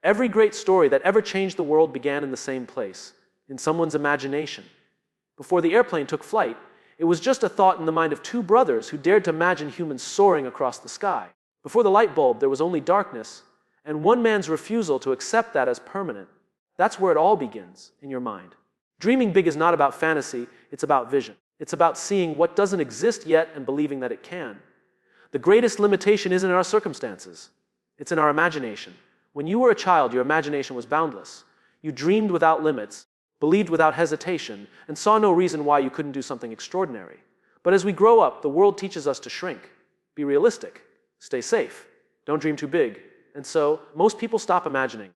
Every great story that ever changed the world began in the same place, in someone's imagination. Before the airplane took flight, it was just a thought in the mind of two brothers who dared to imagine humans soaring across the sky. Before the light bulb, there was only darkness, and one man's refusal to accept that as permanent. That's where it all begins, in your mind. Dreaming big is not about fantasy, it's about vision. It's about seeing what doesn't exist yet and believing that it can. The greatest limitation isn't in our circumstances, it's in our imagination. When you were a child, your imagination was boundless. You dreamed without limits, believed without hesitation, and saw no reason why you couldn't do something extraordinary. But as we grow up, the world teaches us to shrink, be realistic, stay safe, don't dream too big. And so, most people stop imagining.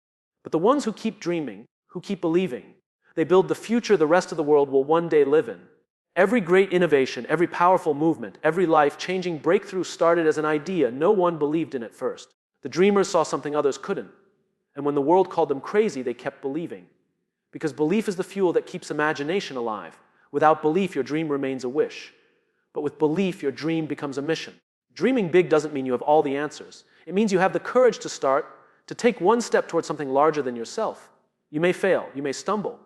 But the ones who keep dreaming, who keep believing, they build the future the rest of the world will one day live in. Every great innovation, every powerful movement, every life-changing breakthrough started as an idea no one believed in at first. The dreamers saw something others couldn't. And when the world called them crazy, they kept believing. Because belief is the fuel that keeps imagination alive. Without belief, your dream remains a wish. But with belief, your dream becomes a mission. Dreaming big doesn't mean you have all the answers. It means you have the courage to start, to take one step towards something larger than yourself. You may fail, you may stumble.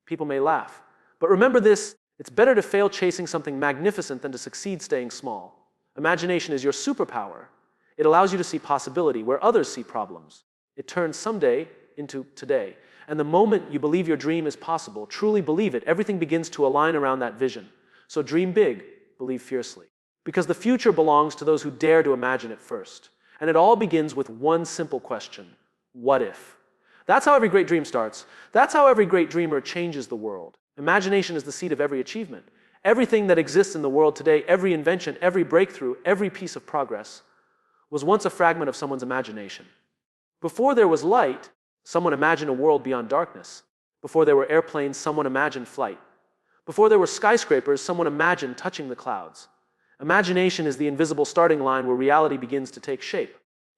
People may laugh. But remember this, it's better to fail chasing something magnificent than to succeed staying small. Imagination is your superpower. It allows you to see possibility where others see problems. It turns someday into today. And the moment you believe your dream is possible, truly believe it, everything begins to align around that vision. So dream big, believe fiercely. Because the future belongs to those who dare to imagine it first. And it all begins with one simple question: what if? That's how every great dream starts. That's how every great dreamer changes the world. Imagination is the seed of every achievement. Everything that exists in the world today, every invention, every breakthrough, every piece of progress, was once a fragment of someone's imagination. Before there was light, someone imagined a world beyond darkness. Before there were airplanes, someone imagined flight. Before there were skyscrapers, someone imagined touching the clouds. Imagination is the invisible starting line where reality begins to take shape.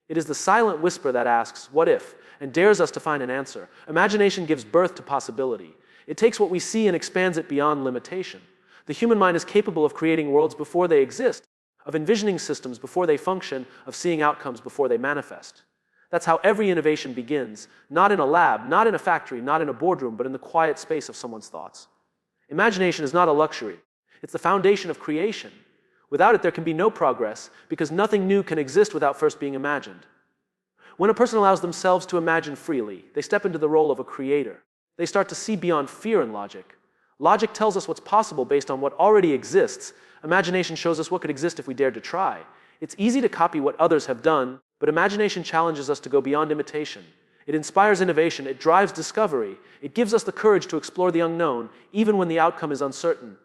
It is the silent whisper that asks, what if, and dares us to find an answer. Imagination gives birth to possibility. It takes what we see and expands it beyond limitation. The human mind is capable of creating worlds before they exist, of envisioning systems before they function, of seeing outcomes before they manifest. That's how every innovation begins, not in a lab, not in a factory, not in a boardroom, but in the quiet space of someone's thoughts. Imagination is not a luxury. It's the foundation of creation. Without it, there can be no progress, because nothing new can exist without first being imagined. When a person allows themselves to imagine freely, they step into the role of a creator. They start to see beyond fear and logic. Logic tells us what's possible based on what already exists. Imagination shows us what could exist if we dared to try. It's easy to copy what others have done, but imagination challenges us to go beyond imitation. It inspires innovation, it drives discovery, it gives us the courage to explore the unknown, even when the outcome is uncertain.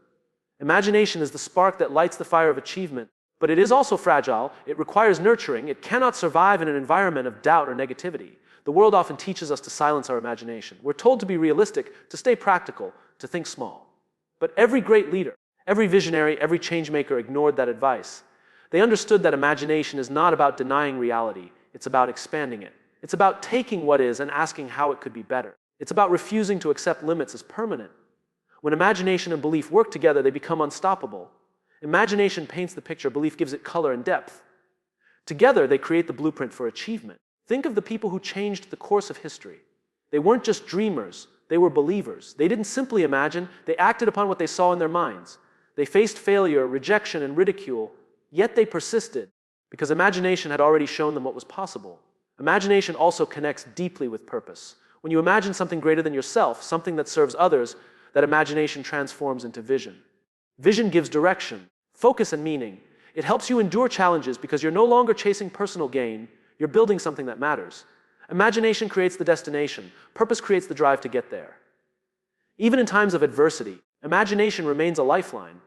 Imagination is the spark that lights the fire of achievement, but it is also fragile, it requires nurturing, it cannot survive in an environment of doubt or negativity. The world often teaches us to silence our imagination. We're told to be realistic, to stay practical, to think small. But every great leader, every visionary, every change maker ignored that advice. They understood that imagination is not about denying reality, it's about expanding it. It's about taking what is and asking how it could be better. It's about refusing to accept limits as permanent. When imagination and belief work together, they become unstoppable. Imagination paints the picture, belief gives it color and depth. Together, they create the blueprint for achievement. Think of the people who changed the course of history. They weren't just dreamers, they were believers. They didn't simply imagine, they acted upon what they saw in their minds. They faced failure, rejection, and ridicule, yet they persisted, because imagination had already shown them what was possible. Imagination also connects deeply with purpose. When you imagine something greater than yourself, something that serves others, that imagination transforms into vision. Vision gives direction, focus, and meaning. It helps you endure challenges because you're no longer chasing personal gain, you're building something that matters. Imagination creates the destination. Purpose creates the drive to get there. Even in times of adversity, imagination remains a lifeline.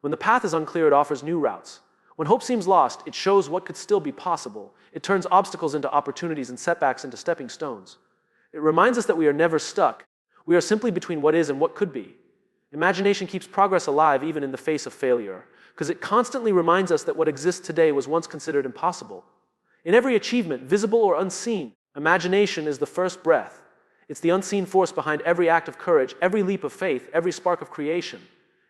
When the path is unclear, it offers new routes. When hope seems lost, it shows what could still be possible. It turns obstacles into opportunities and setbacks into stepping stones. It reminds us that we are never stuck. We are simply between what is and what could be. Imagination keeps progress alive even in the face of failure, because it constantly reminds us that what exists today was once considered impossible. In every achievement, visible or unseen, imagination is the first breath. It's the unseen force behind every act of courage, every leap of faith, every spark of creation.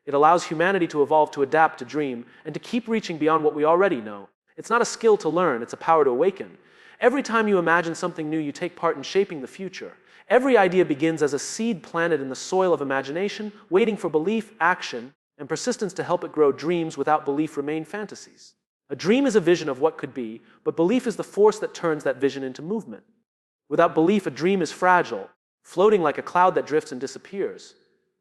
It allows humanity to evolve, to adapt, to dream, and to keep reaching beyond what we already know. It's not a skill to learn, it's a power to awaken. Every time you imagine something new, you take part in shaping the future. Every idea begins as a seed planted in the soil of imagination, waiting for belief, action, and persistence to help it grow. Dreams without belief remain fantasies. A dream is a vision of what could be, but belief is the force that turns that vision into movement. Without belief, a dream is fragile, floating like a cloud that drifts and disappears.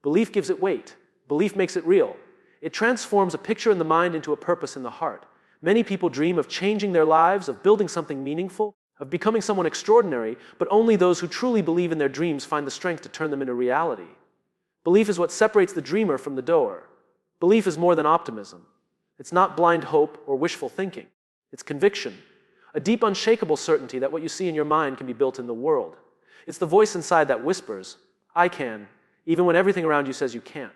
Belief gives it weight. Belief makes it real. It transforms a picture in the mind into a purpose in the heart. Many people dream of changing their lives, of building something meaningful, of becoming someone extraordinary, but only those who truly believe in their dreams find the strength to turn them into reality. Belief is what separates the dreamer from the doer. Belief is more than optimism. It's not blind hope or wishful thinking. It's conviction, a deep, unshakable certainty that what you see in your mind can be built in the world. It's the voice inside that whispers, "I can," even when everything around you says you can't.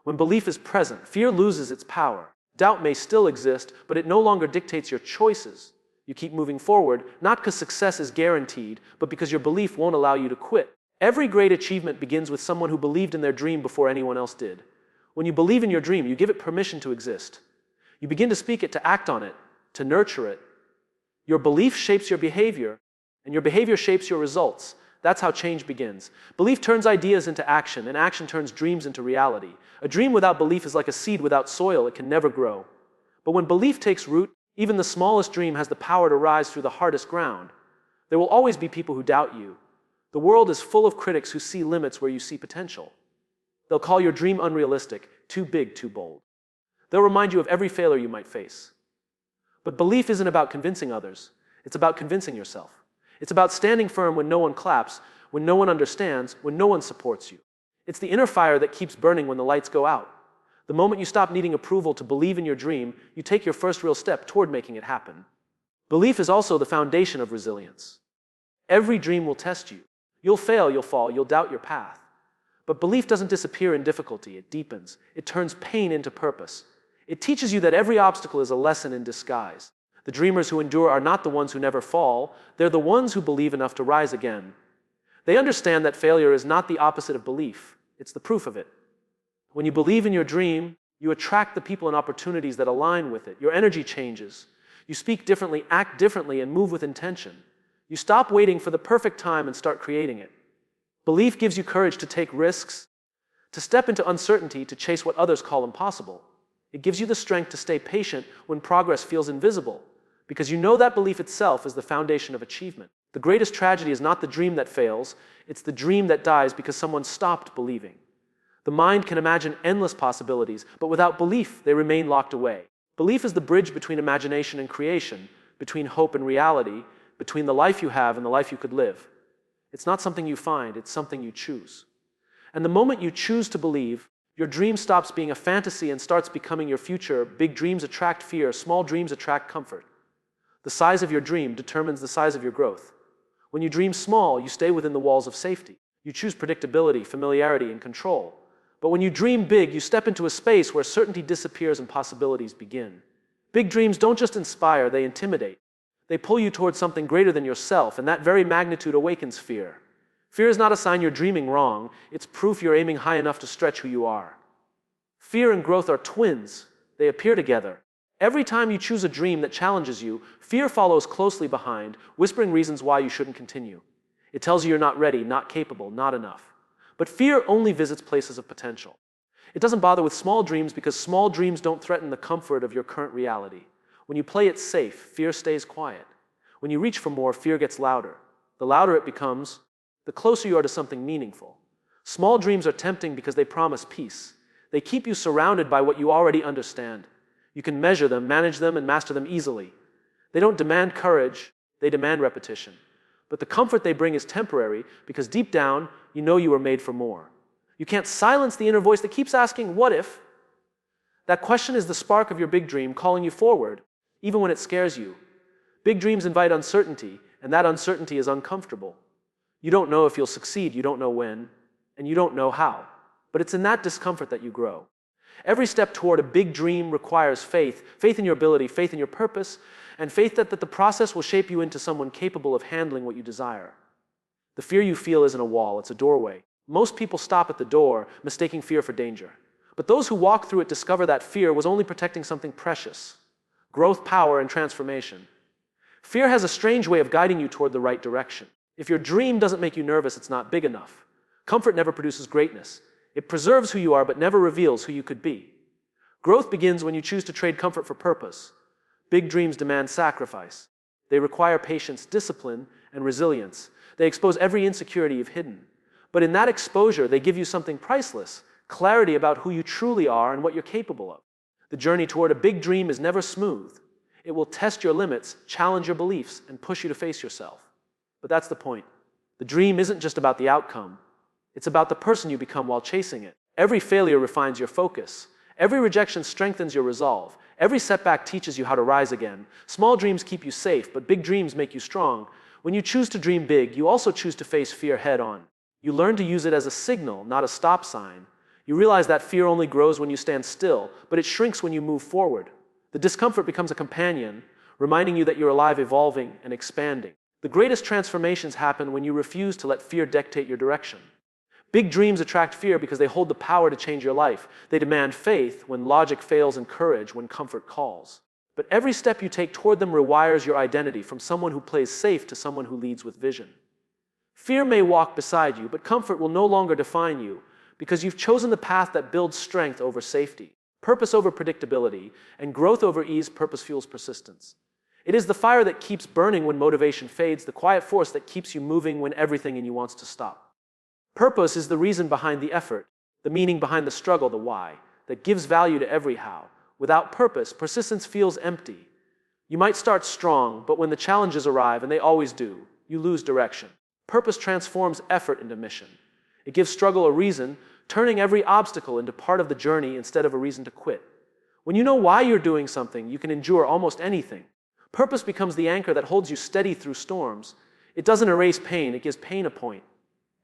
When belief is present, fear loses its power. Doubt may still exist, but it no longer dictates your choices. You keep moving forward, not because success is guaranteed, but because your belief won't allow you to quit. Every great achievement begins with someone who believed in their dream before anyone else did. When you believe in your dream, you give it permission to exist. You begin to speak it, to act on it, to nurture it. Your belief shapes your behavior, and your behavior shapes your results. That's how change begins. Belief turns ideas into action, and action turns dreams into reality. A dream without belief is like a seed without soil. It can never grow. But when belief takes root, even the smallest dream has the power to rise through the hardest ground. There will always be people who doubt you. The world is full of critics who see limits where you see potential. They'll call your dream unrealistic, too big, too bold. They'll remind you of every failure you might face. But belief isn't about convincing others. It's about convincing yourself. It's about standing firm when no one claps, when no one understands, when no one supports you. It's the inner fire that keeps burning when the lights go out. The moment you stop needing approval to believe in your dream, you take your first real step toward making it happen. Belief is also the foundation of resilience. Every dream will test you. You'll fail, you'll fall, you'll doubt your path. But belief doesn't disappear in difficulty. It deepens. It turns pain into purpose. It teaches you that every obstacle is a lesson in disguise. The dreamers who endure are not the ones who never fall. They're the ones who believe enough to rise again. They understand that failure is not the opposite of belief. It's the proof of it. When you believe in your dream, you attract the people and opportunities that align with it. Your energy changes. You speak differently, act differently, and move with intention. You stop waiting for the perfect time and start creating it. Belief gives you courage to take risks, to step into uncertainty, to chase what others call impossible. It gives you the strength to stay patient when progress feels invisible, because you know that belief itself is the foundation of achievement. The greatest tragedy is not the dream that fails, it's the dream that dies because someone stopped believing. The mind can imagine endless possibilities, but without belief, they remain locked away. Belief is the bridge between imagination and creation, between hope and reality, between the life you have and the life you could live. It's not something you find, it's something you choose. And the moment you choose to believe, your dream stops being a fantasy and starts becoming your future. Big dreams attract fear, small dreams attract comfort. The size of your dream determines the size of your growth. When you dream small, you stay within the walls of safety. You choose predictability, familiarity, and control. But when you dream big, you step into a space where certainty disappears and possibilities begin. Big dreams don't just inspire, they intimidate. They pull you towards something greater than yourself, and that very magnitude awakens fear. Fear is not a sign you're dreaming wrong, it's proof you're aiming high enough to stretch who you are. Fear and growth are twins. They appear together. Every time you choose a dream that challenges you, fear follows closely behind, whispering reasons why you shouldn't continue. It tells you you're not ready, not capable, not enough. But fear only visits places of potential. It doesn't bother with small dreams because small dreams don't threaten the comfort of your current reality. When you play it safe, fear stays quiet. When you reach for more, fear gets louder. The louder it becomes, the closer you are to something meaningful. Small dreams are tempting because they promise peace. They keep you surrounded by what you already understand. You can measure them, manage them, and master them easily. They don't demand courage, they demand repetition. But the comfort they bring is temporary because deep down, you know you were made for more. You can't silence the inner voice that keeps asking, what if? That question is the spark of your big dream calling you forward, even when it scares you. Big dreams invite uncertainty, and that uncertainty is uncomfortable. You don't know if you'll succeed, you don't know when, and you don't know how. But it's in that discomfort that you grow. Every step toward a big dream requires faith, faith in your ability, faith in your purpose, and faith that the process will shape you into someone capable of handling what you desire. The fear you feel isn't a wall, it's a doorway. Most people stop at the door, mistaking fear for danger. But those who walk through it discover that fear was only protecting something precious: growth, power, and transformation. Fear has a strange way of guiding you toward the right direction. If your dream doesn't make you nervous, it's not big enough. Comfort never produces greatness. It preserves who you are, but never reveals who you could be. Growth begins when you choose to trade comfort for purpose. Big dreams demand sacrifice. They require patience, discipline, and resilience. They expose every insecurity you've hidden. But in that exposure, they give you something priceless, clarity about who you truly are and what you're capable of. The journey toward a big dream is never smooth. It will test your limits, challenge your beliefs, and push you to face yourself. But that's the point. The dream isn't just about the outcome. It's about the person you become while chasing it. Every failure refines your focus. Every rejection strengthens your resolve. Every setback teaches you how to rise again. Small dreams keep you safe, but big dreams make you strong. When you choose to dream big, you also choose to face fear head on. You learn to use it as a signal, not a stop sign. You realize that fear only grows when you stand still, but it shrinks when you move forward. The discomfort becomes a companion, reminding you that you're alive, evolving, and expanding. The greatest transformations happen when you refuse to let fear dictate your direction. Big dreams attract fear because they hold the power to change your life. They demand faith when logic fails and courage when comfort calls. But every step you take toward them rewires your identity from someone who plays safe to someone who leads with vision. Fear may walk beside you, but comfort will no longer define you because you've chosen the path that builds strength over safety, purpose over predictability, and growth over ease. Purpose fuels persistence. It is the fire that keeps burning when motivation fades, the quiet force that keeps you moving when everything in you wants to stop. Purpose is the reason behind the effort, the meaning behind the struggle, the why, that gives value to every how. Without purpose, persistence feels empty. You might start strong, but when the challenges arrive, and they always do, you lose direction. Purpose transforms effort into mission. It gives struggle a reason, turning every obstacle into part of the journey instead of a reason to quit. When you know why you're doing something, you can endure almost anything. Purpose becomes the anchor that holds you steady through storms. It doesn't erase pain, it gives pain a point.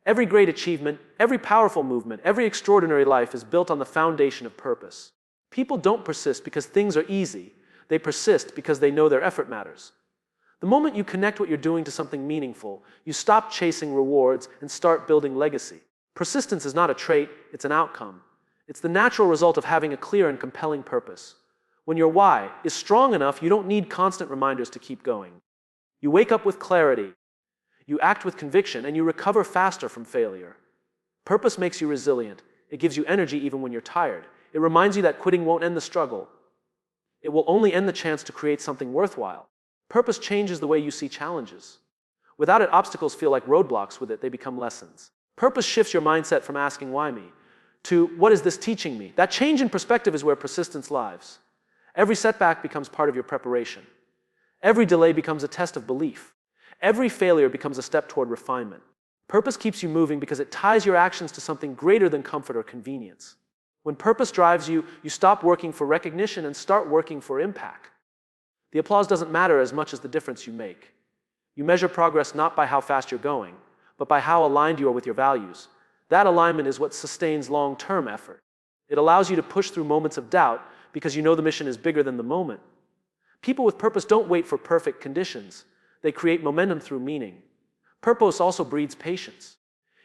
Every great achievement, every powerful movement, every extraordinary life is built on the foundation of purpose. People don't persist because things are easy. They persist because they know their effort matters. The moment you connect what you're doing to something meaningful, you stop chasing rewards and start building legacy. Persistence is not a trait, it's an outcome. It's the natural result of having a clear and compelling purpose. When your why is strong enough, you don't need constant reminders to keep going. You wake up with clarity. You act with conviction, and you recover faster from failure. Purpose makes you resilient. It gives you energy even when you're tired. It reminds you that quitting won't end the struggle. It will only end the chance to create something worthwhile. Purpose changes the way you see challenges. Without it, obstacles feel like roadblocks. With it, they become lessons. Purpose shifts your mindset from asking why me to what is this teaching me? That change in perspective is where persistence lives. Every setback becomes part of your preparation. Every delay becomes a test of belief. Every failure becomes a step toward refinement. Purpose keeps you moving because it ties your actions to something greater than comfort or convenience. When purpose drives you, you stop working for recognition and start working for impact. The applause doesn't matter as much as the difference you make. You measure progress not by how fast you're going, but by how aligned you are with your values. That alignment is what sustains long-term effort. It allows you to push through moments of doubt because you know the mission is bigger than the moment. People with purpose don't wait for perfect conditions. They create momentum through meaning. Purpose also breeds patience.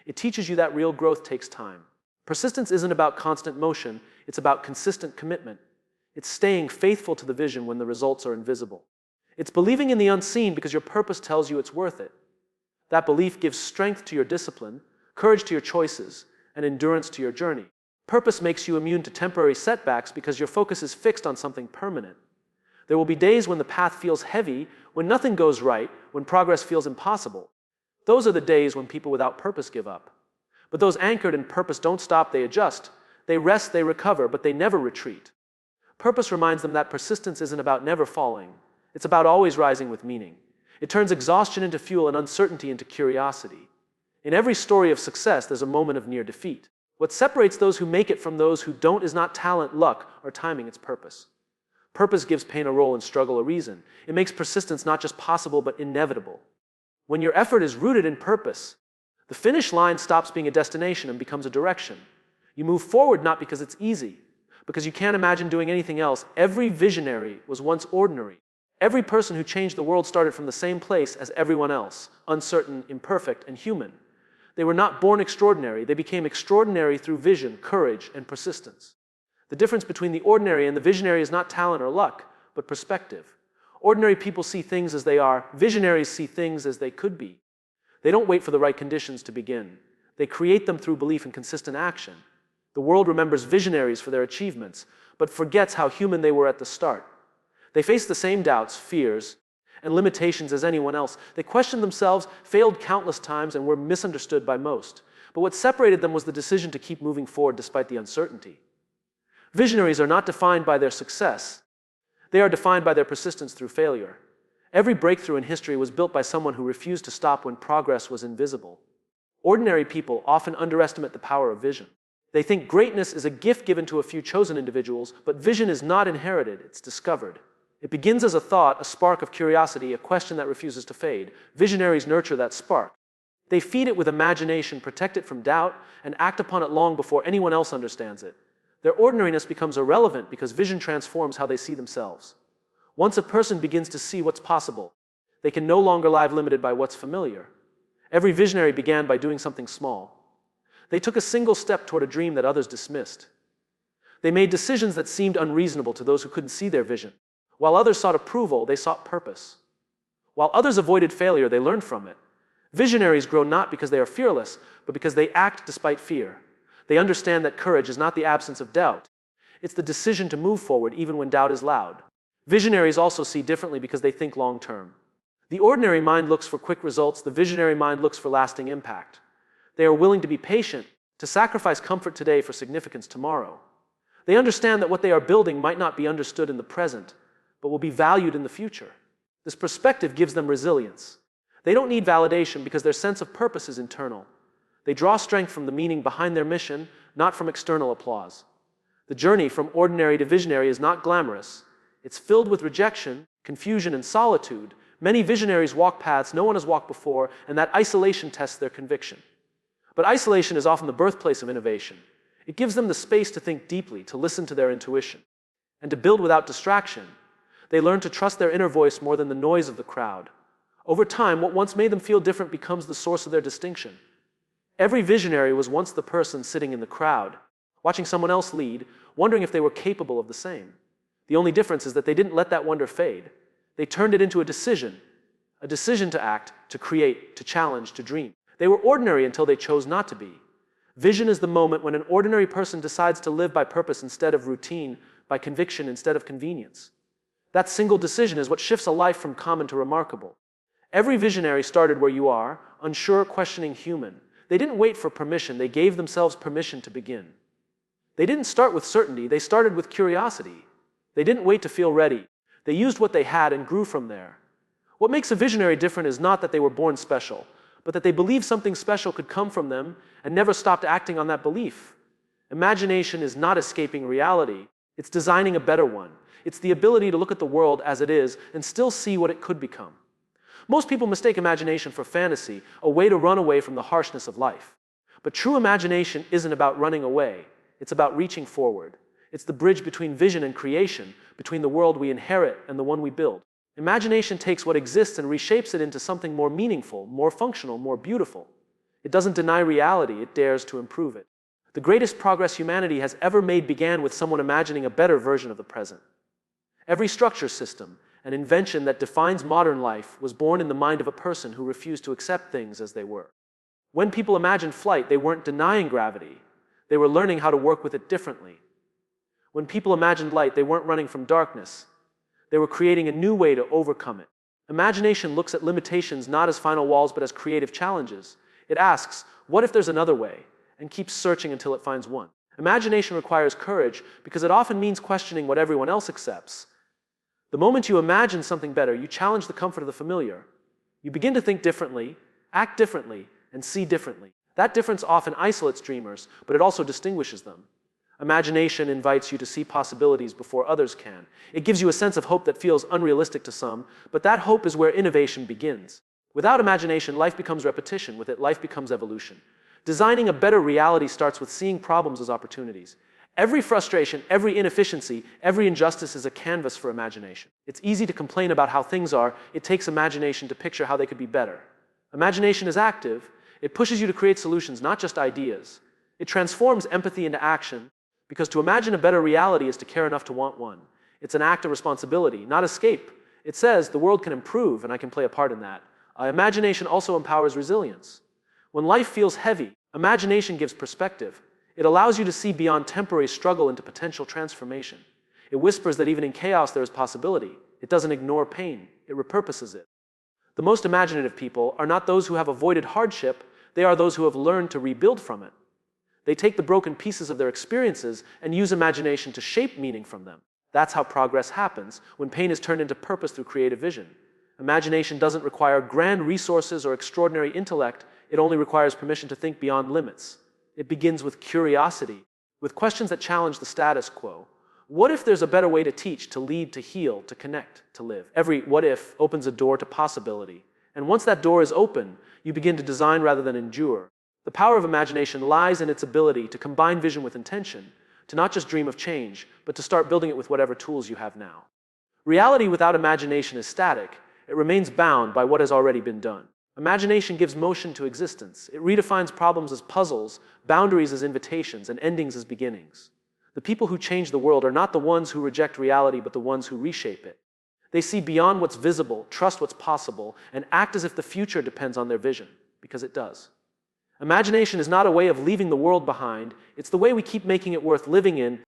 It teaches you that real growth takes time. Persistence isn't about constant motion, it's about consistent commitment. It's staying faithful to the vision when the results are invisible. It's believing in the unseen because your purpose tells you it's worth it. That belief gives strength to your discipline, courage to your choices, and endurance to your journey. Purpose makes you immune to temporary setbacks because your focus is fixed on something permanent. There will be days when the path feels heavy, when nothing goes right, when progress feels impossible. Those are the days when people without purpose give up. But those anchored in purpose don't stop, they adjust. They rest, they recover, but they never retreat. Purpose reminds them that persistence isn't about never falling. It's about always rising with meaning. It turns exhaustion into fuel and uncertainty into curiosity. In every story of success, there's a moment of near defeat. What separates those who make it from those who don't is not talent, luck, or timing, it's purpose. Purpose gives pain a role and struggle a reason. It makes persistence not just possible, but inevitable. When your effort is rooted in purpose, the finish line stops being a destination and becomes a direction. You move forward not because it's easy, because you can't imagine doing anything else. Every visionary was once ordinary. Every person who changed the world started from the same place as everyone else, uncertain, imperfect, and human. They were not born extraordinary. They became extraordinary through vision, courage, and persistence. The difference between the ordinary and the visionary is not talent or luck, but perspective. Ordinary people see things as they are. Visionaries see things as they could be. They don't wait for the right conditions to begin. They create them through belief and consistent action. The world remembers visionaries for their achievements, but forgets how human they were at the start. They face the same doubts, fears, and limitations as anyone else. They questioned themselves, failed countless times, and were misunderstood by most. But what separated them was the decision to keep moving forward despite the uncertainty. Visionaries are not defined by their success. They are defined by their persistence through failure. Every breakthrough in history was built by someone who refused to stop when progress was invisible. Ordinary people often underestimate the power of vision. They think greatness is a gift given to a few chosen individuals, but vision is not inherited, it's discovered. It begins as a thought, a spark of curiosity, a question that refuses to fade. Visionaries nurture that spark. They feed it with imagination, protect it from doubt, and act upon it long before anyone else understands it. Their ordinariness becomes irrelevant because vision transforms how they see themselves. Once a person begins to see what's possible, they can no longer live limited by what's familiar. Every visionary began by doing something small. They took a single step toward a dream that others dismissed. They made decisions that seemed unreasonable to those who couldn't see their vision. While others sought approval, they sought purpose. While others avoided failure, they learned from it. Visionaries grow not because they are fearless, but because they act despite fear. They understand that courage is not the absence of doubt. It's the decision to move forward even when doubt is loud. Visionaries also see differently because they think long term. The ordinary mind looks for quick results. The visionary mind looks for lasting impact. They are willing to be patient, to sacrifice comfort today for significance tomorrow. They understand that what they are building might not be understood in the present, but will be valued in the future. This perspective gives them resilience. They don't need validation because their sense of purpose is internal. They draw strength from the meaning behind their mission, not from external applause. The journey from ordinary to visionary is not glamorous. It's filled with rejection, confusion, and solitude. Many visionaries walk paths no one has walked before, and that isolation tests their conviction. But isolation is often the birthplace of innovation. It gives them the space to think deeply, to listen to their intuition, and to build without distraction. They learn to trust their inner voice more than the noise of the crowd. Over time, what once made them feel different becomes the source of their distinction. Every visionary was once the person sitting in the crowd, watching someone else lead, wondering if they were capable of the same. The only difference is that they didn't let that wonder fade. They turned it into a decision to act, to create, to challenge, to dream. They were ordinary until they chose not to be. Vision is the moment when an ordinary person decides to live by purpose instead of routine, by conviction instead of convenience. That single decision is what shifts a life from common to remarkable. Every visionary started where you are, unsure, questioning, human. They didn't wait for permission, they gave themselves permission to begin. They didn't start with certainty, they started with curiosity. They didn't wait to feel ready. They used what they had and grew from there. What makes a visionary different is not that they were born special, but that they believed something special could come from them and never stopped acting on that belief. Imagination is not escaping reality. It's designing a better one. It's the ability to look at the world as it is and still see what it could become. Most people mistake imagination for fantasy, a way to run away from the harshness of life. But true imagination isn't about running away. It's about reaching forward. It's the bridge between vision and creation, between the world we inherit and the one we build. Imagination takes what exists and reshapes it into something more meaningful, more functional, more beautiful. It doesn't deny reality, it dares to improve it. The greatest progress humanity has ever made began with someone imagining a better version of the present. Every structure system, an invention that defines modern life, was born in the mind of a person who refused to accept things as they were. When people imagined flight, they weren't denying gravity. They were learning how to work with it differently. When people imagined light, they weren't running from darkness. They were creating a new way to overcome it. Imagination looks at limitations not as final walls, but as creative challenges. It asks, what if there's another way? And keeps searching until it finds one. Imagination requires courage because it often means questioning what everyone else accepts. The moment you imagine something better, you challenge the comfort of the familiar. You begin to think differently, act differently, and see differently. That difference often isolates dreamers, but it also distinguishes them. Imagination invites you to see possibilities before others can. It gives you a sense of hope that feels unrealistic to some, but that hope is where innovation begins. Without imagination, life becomes repetition. With it, life becomes evolution. Designing a better reality starts with seeing problems as opportunities. Every frustration, every inefficiency, every injustice is a canvas for imagination. It's easy to complain about how things are. It takes imagination to picture how they could be better. Imagination is active. It pushes you to create solutions, not just ideas. It transforms empathy into action, because to imagine a better reality is to care enough to want one. It's an act of responsibility, not escape. It says the world can improve and I can play a part in that. Imagination also empowers resilience. When life feels heavy, imagination gives perspective. It allows you to see beyond temporary struggle into potential transformation. It whispers that even in chaos there is possibility. It doesn't ignore pain, it repurposes it. The most imaginative people are not those who have avoided hardship, they are those who have learned to rebuild from it. They take the broken pieces of their experiences and use imagination to shape meaning from them. That's how progress happens, when pain is turned into purpose through creative vision. Imagination doesn't require grand resources or extraordinary intellect, it only requires permission to think beyond limits. It begins with curiosity, with questions that challenge the status quo. What if there's a better way to teach, to lead, to heal, to connect, to live? Every what if opens a door to possibility. And once that door is open, you begin to design rather than endure. The power of imagination lies in its ability to combine vision with intention, to not just dream of change, but to start building it with whatever tools you have now. Reality without imagination is static. It remains bound by what has already been done. Imagination gives motion to existence. It redefines problems as puzzles, boundaries as invitations, and endings as beginnings. The people who change the world are not the ones who reject reality, but the ones who reshape it. They see beyond what's visible, trust what's possible, and act as if the future depends on their vision, because it does. Imagination is not a way of leaving the world behind, it's the way we keep making it worth living in